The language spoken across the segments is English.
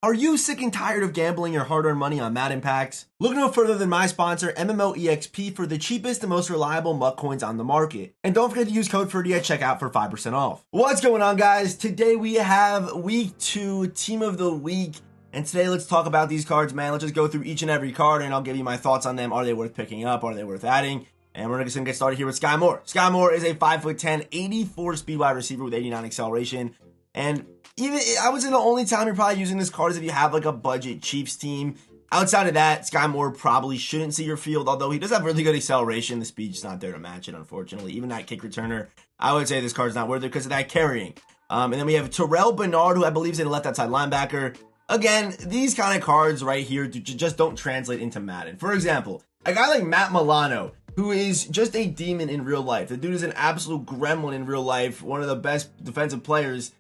Are you sick and tired of gambling your hard-earned money on Madden packs? Look no further than my sponsor, MMOEXP, for the cheapest and most reliable MUT coins on the market. And don't forget to use code Ferdy at checkout for 5% off. What's going on, guys? Today we have Week 2 Team of the Week. And today let's talk about these cards, man. Let's just go through each and every card and I'll give you my thoughts on them. Are they worth picking up? Are they worth adding? And we're just going to get started here with Sky Moore. Sky Moore is a 5'10", 84 speed wide receiver with 89 acceleration. And even I would say the only time you're probably using this card is if you have like a budget Chiefs team. Outside of that, Sky Moore probably shouldn't see your field, although he does have really good acceleration. The speed's not there to match it, unfortunately. Even that kick returner, I would say this card's not worth it because of that carrying. And then we have Terrell Bernard, who I believe is a left outside linebacker. Again, these kind of cards right here just don't translate into Madden. For example, a guy like Matt Milano, who is just a demon in real life. The dude is an absolute gremlin in real life, one of the best defensive players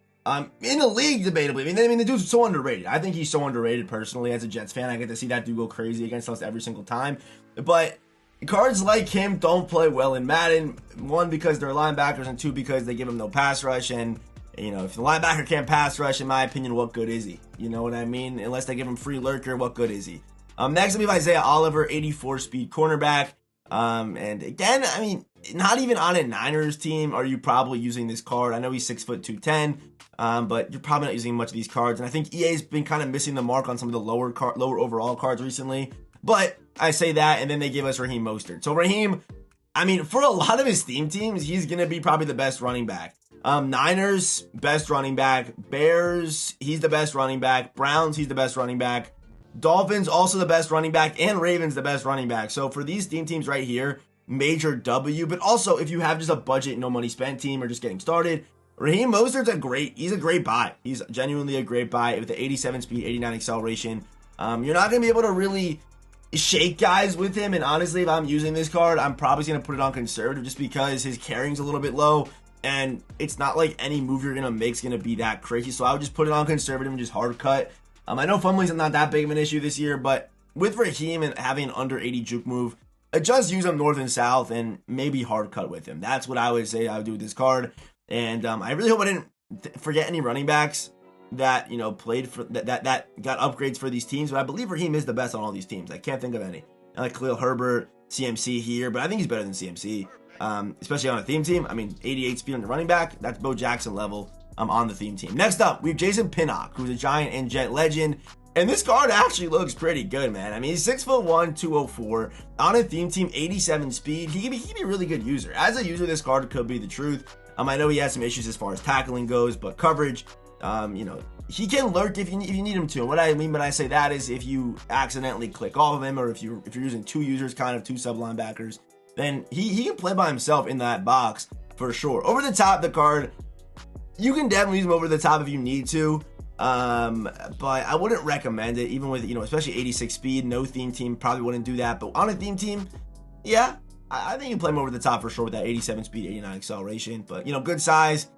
in the league, debatably. I mean, the dude's so underrated. I think he's so underrated personally. As a Jets fan, I get to see that dude go crazy against us every single time. But cards like him don't play well in Madden. One, because they're linebackers, and two, because they give him no pass rush. And, you know, if the linebacker can't pass rush, in my opinion, what good is he? You know what I mean? Unless they give him free lurker, what good is he? Next, we have Isaiah Oliver, 84 speed cornerback. And again, I mean, not even on a Niners team are you probably using this card. I know he's 6'2", 210. But you're probably not using much of these cards. And I think EA's been kind of missing the mark on some of the lower overall cards recently. But I say that, and then they give us Raheem Mostert. So Raheem, I mean, for a lot of his theme teams, he's going to be probably the best running back. Niners, best running back. Bears, he's the best running back. Browns, he's the best running back. Dolphins, also the best running back. And Ravens, the best running back. So for these theme teams right here, major W. But also, if you have just a budget, no money spent team or just getting started, Raheem Mostert's he's a great buy. He's genuinely a great buy with the 87 speed, 89 acceleration. You're not going to be able to really shake guys with him. And honestly, if I'm using this card, I'm probably going to put it on conservative just because his carrying's a little bit low. And it's not like any move you're going to make is going to be that crazy. So I would just put it on conservative and just hard cut. I know fumbling's not that big of an issue this year, but with Raheem and having an under 80 juke move, just use him north and south and maybe hard cut with him. That's what I would say I would do with this card. And I really hope I didn't forget any running backs that, you know, played for that got upgrades for these teams. But I believe Raheem is the best on all these teams. I can't think of any. I like Khalil Herbert, CMC here, but I think he's better than CMC, especially on a theme team. I mean, 88 speed on the running back. That's Bo Jackson level on the theme team. Next up, we have Jason Pinnock, who's a Giant and Jet legend. And this card actually looks pretty good, man. I mean, he's 6'1", 204. On a theme team, 87 speed. He can be a really good user. As a user, this card could be the truth. I know he has some issues as far as tackling goes, but coverage, you know, he can lurk if you need him to. And what I mean when I say that is if you accidentally click off of him, or if you're using two users, kind of two sub linebackers, then he can play by himself in that box for sure. Over the top, the card, you can definitely use him over the top if you need to. But I wouldn't recommend it, even with, you know, especially 86 speed. No theme team probably wouldn't do that, but on a theme team, yeah, I think you can play him over the top for sure with that 87 speed, 89 acceleration. But, you know, good size.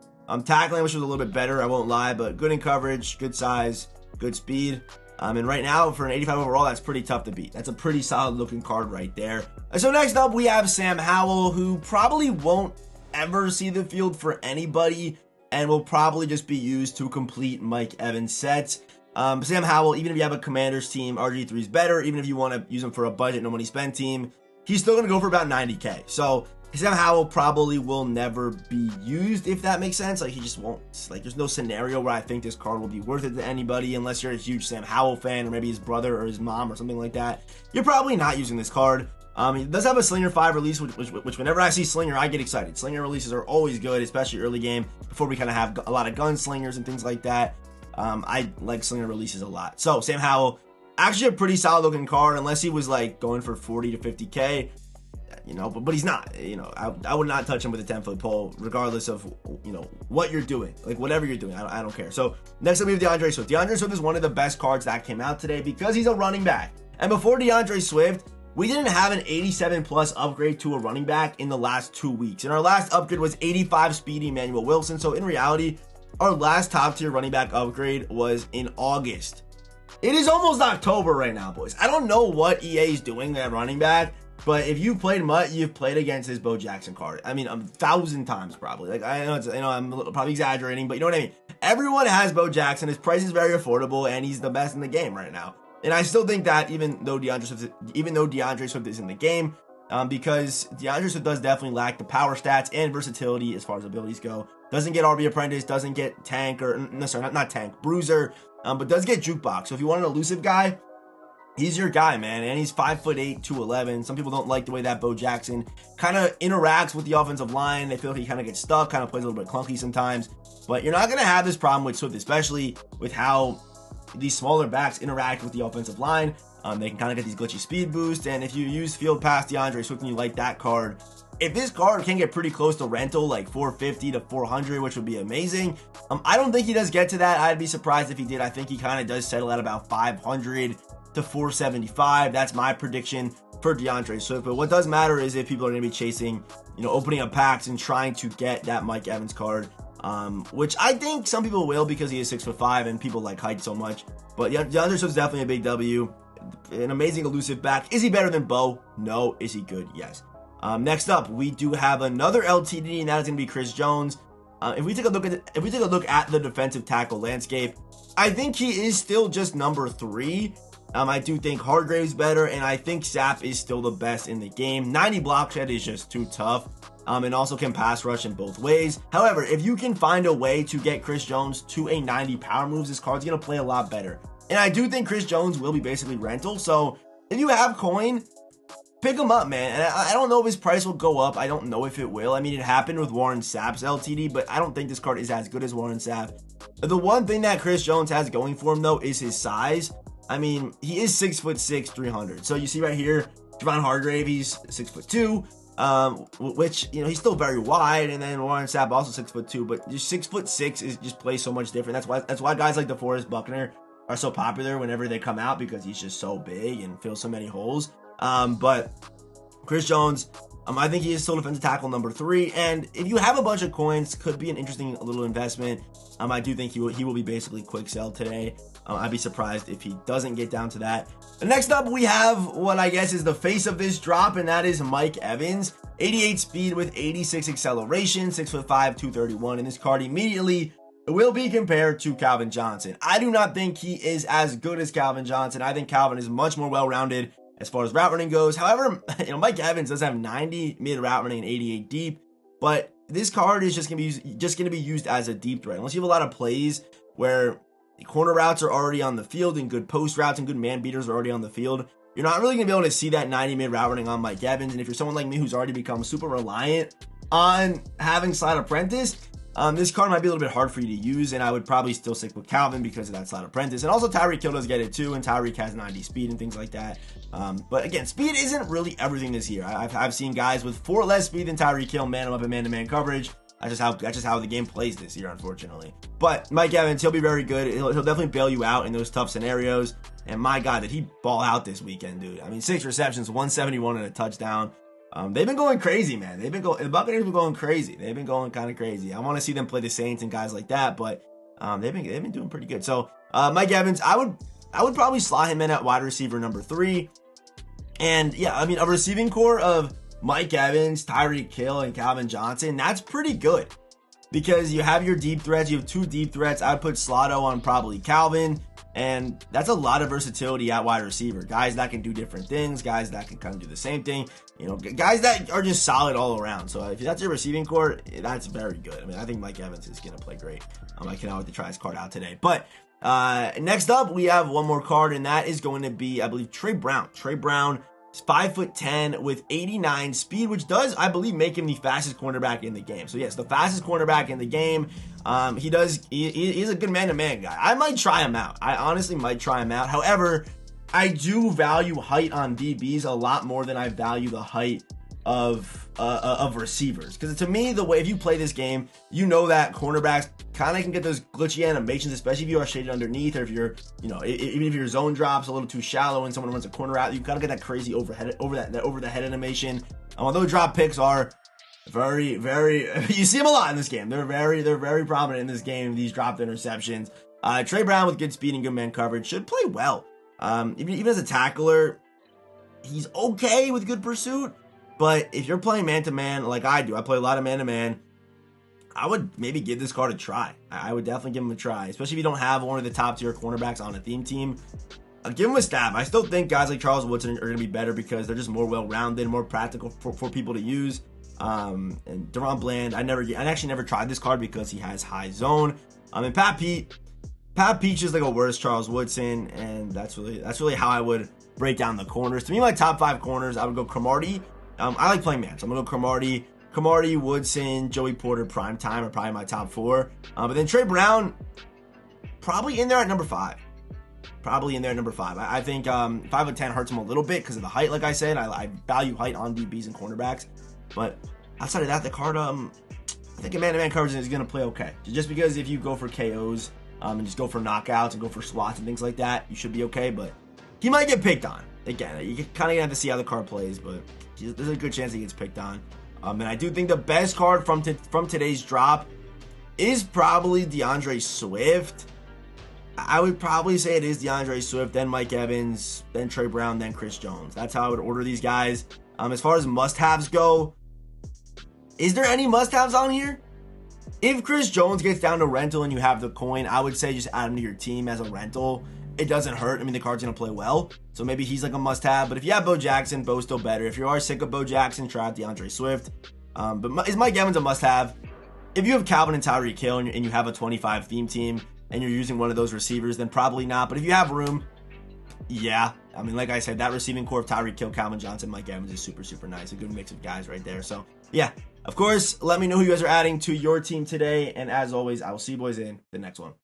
Tackling, which was a little bit better, I won't lie, but good in coverage, good size, good speed. And right now, for an 85 overall, that's pretty tough to beat. That's a pretty solid looking card right there. So next up, we have Sam Howell, who probably won't ever see the field for anybody and will probably just be used to complete Mike Evans sets. Sam Howell, even if you have a Commanders team, RG3 is better. Even if you want to use him for a budget, no money spent team, he's still going to go for about 90K. So Sam Howell probably will never be used, if that makes sense. Like, he just won't. Like, there's no scenario where I think this card will be worth it to anybody unless you're a huge Sam Howell fan, or maybe his brother or his mom or something like that. You're probably not using this card. He does have a Slinger 5 release, which whenever I see Slinger, I get excited. Slinger releases are always good, especially early game, before we kind of have a lot of gunslingers and things like that. I like Slinger releases a lot. So, Sam Howell, actually a pretty solid looking card, unless he was like going for 40 to 50K, you know, but he's not. You know, I would not touch him with a 10-foot pole, regardless of, you know, what you're doing. Like, whatever you're doing, I don't care. So, next up we have DeAndre Swift. DeAndre Swift is one of the best cards that came out today because he's a running back. And before DeAndre Swift, we didn't have an 87 plus upgrade to a running back in the last 2 weeks. And our last upgrade was 85 speedy Emmanuel Wilson. So in reality, our last top tier running back upgrade was in August. It is almost October right now, boys. I don't know what EA is doing at running back, But if you've played MUT, you've played against his Bo Jackson card. I mean, 1,000 times probably. Like, I know I'm probably exaggerating, but you know what I mean? Everyone has Bo Jackson. His price is very affordable, and he's the best in the game right now. And I still think that even though DeAndre Swift is in the game, because DeAndre Swift does definitely lack the power stats and versatility as far as abilities go. Doesn't get RB Apprentice, doesn't get Tank, or no, sorry, not Tank, Bruiser, but does get Jukebox. So if you want an elusive guy, he's your guy, man. And he's 5'8", 211. Some people don't like the way that Bo Jackson kind of interacts with the offensive line. They feel like he kind of gets stuck, kind of plays a little bit clunky sometimes. But you're not going to have this problem with Swift, especially with how these smaller backs interact with the offensive line. They can kind of get these glitchy speed boosts. And if you use field pass DeAndre Swift and you like that card, if this card can get pretty close to rental, like 450 to 400, which would be amazing. I don't think he does get to that. I'd be surprised if he did. I think he kind of does settle at about 500 to 475. That's my prediction for DeAndre Swift. But what does matter is if people are going to be chasing, opening up packs and trying to get that Mike Evans card, which I think some people will because he is 6'5" and people like height so much. But DeAndre Swift's definitely a big W. An amazing elusive back. Is he better than Bo? No. Is he good? Yes. Next up, we do have another LTD, and that is going to be Chris Jones. If we take a look at the defensive tackle landscape, I think he is still just number 3. I do think Hargrave's better, and I think Sapp is still the best in the game. 90 block shed is just too tough, and also can pass rush in both ways. However, if you can find a way to get Chris Jones to a 90 power moves, this card's going to play a lot better. And I do think Chris Jones will be basically rental, so if you have coin, pick him up, man. And I don't know if his price will go up. I don't know if it will. I mean, it happened with Warren Sapp's LTD, but I don't think this card is as good as Warren Sapp. The one thing that Chris Jones has going for him, though, is his size. I mean, he is 6'6", 300. So you see right here, Javon Hargrave, he's 6'2", which, he's still very wide. And then Warren Sapp also 6'2", but just 6'6" is just plays so much different. That's why guys like DeForest Buckner are so popular whenever they come out, because he's just so big and fills so many holes. But Chris Jones, I think he is still defensive tackle number 3. And if you have a bunch of coins, could be an interesting little investment. I do think he will be basically quick sell today. I'd be surprised if he doesn't get down to that. And next up, we have what I guess is the face of this drop, and that is Mike Evans. 88 speed with 86 acceleration, 6'5", 231. And this card immediately will be compared to Calvin Johnson. I do not think he is as good as Calvin Johnson. I think Calvin is much more well-rounded as far as route running goes. However, Mike Evans does have 90 mid route running and 88 deep, but this card is just going to be used as a deep threat. Unless you have a lot of plays where the corner routes are already on the field and good post routes and good man beaters are already on the field, you're not really going to be able to see that 90 mid route running on Mike Evans. And if you're someone like me who's already become super reliant on having slot apprentice, this card might be a little bit hard for you to use, and I would probably still stick with Calvin because of that slot apprentice. And also Tyreek Hill does get it too, and Tyreek has 90 speed and things like that. But again, speed isn't really everything this year. I've seen guys with 4 less speed than Tyreek Hill man him up in man-to-man coverage. That's just how the game plays this year, unfortunately. But Mike Evans, he'll be very good. He'll definitely bail you out in those tough scenarios. And my God, did he ball out this weekend, dude? I mean, 6 receptions, 171 and a touchdown. They've been going crazy, man. The Buccaneers have been going crazy. They've been going kind of crazy. I want to see them play the Saints and guys like that, but they've been doing pretty good. So Mike Evans, I would probably slot him in at wide receiver number 3. And yeah, I mean, a receiving core of Mike Evans, Tyreek Hill, and Calvin Johnson, that's pretty good. Because you have your deep threats, you have 2 deep threats. I'd put Slotto on probably Calvin. And that's a lot of versatility at wide receiver. Guys that can do different things, guys that can kind of do the same thing, guys that are just solid all around. So if that's your receiving core, that's very good. I mean, I think Mike Evans is going to play great. I cannot wait to try his card out today. But next up, we have one more card, and that is going to be, I believe, Trey Brown. Trey Brown is 5'10" with 89 speed, which does, I believe, make him the fastest cornerback in the game. So yes, the fastest cornerback in the game. He's a good man-to-man guy. I might try him out. I honestly might try him out. However, I do value height on DBs a lot more than I value the height of receivers. Because to me, the way if you play this game, that cornerbacks kind of can get those glitchy animations, especially if you are shaded underneath, or if you're, even if your zone drops a little too shallow and someone runs a corner out, you kind of get that crazy over the head animation. Although drop picks are very, very, you see them a lot in this game. They're very prominent in this game, these dropped interceptions. Trey Brown with good speed and good man coverage should play well. Even as a tackler, he's okay with good pursuit. But if you're playing man-to-man like I do, I play a lot of man-to-man, I would maybe give this card a try. I would definitely give him a try, especially if you don't have one of the top-tier cornerbacks on a theme team. Give him a stab. I still think guys like Charles Woodson are going to be better because they're just more well-rounded, more practical for people to use. And Deron Bland, I actually never tried this card because he has high zone. And Pat Peach is like a worse Charles Woodson, and that's really how I would break down the corners. To me, my top 5 corners, I would go Cromartie. I like playing man, so I'm gonna go Cromartie, Woodson, Joey Porter, Prime Time are probably my top 4. But then Trey Brown, probably in there at number 5. I think 5'10" hurts him a little bit because of the height. Like I said, I value height on DBs and cornerbacks. But outside of that, the card, I think a man-to-man coverage is going to play okay. Just because if you go for KOs and just go for knockouts and go for swats and things like that, you should be okay. But he might get picked on. Again, you kind of have to see how the card plays, but there's a good chance he gets picked on. And I do think the best card from today's drop is probably DeAndre Swift. I would probably say it is DeAndre Swift, then Mike Evans, then Trey Brown, then Chris Jones. That's how I would order these guys. As far as must-haves go, is there any must-haves on here? If Chris Jones gets down to rental and you have the coin, I would say just add him to your team as a rental. It doesn't hurt. I mean, the card's going to play well, so maybe he's like a must-have. But if you have Bo Jackson, Bo's still better. If you are sick of Bo Jackson, try out DeAndre Swift. But is Mike Evans a must-have? If you have Calvin and Tyreek Hill and you have a 25 theme team and you're using one of those receivers, then probably not. But if you have room, yeah. I mean, like I said, that receiving core of Tyreek Hill, Calvin Johnson, Mike Evans is super, super nice. A good mix of guys right there. So, yeah. Of course, let me know who you guys are adding to your team today. And as always, I will see you boys in the next one.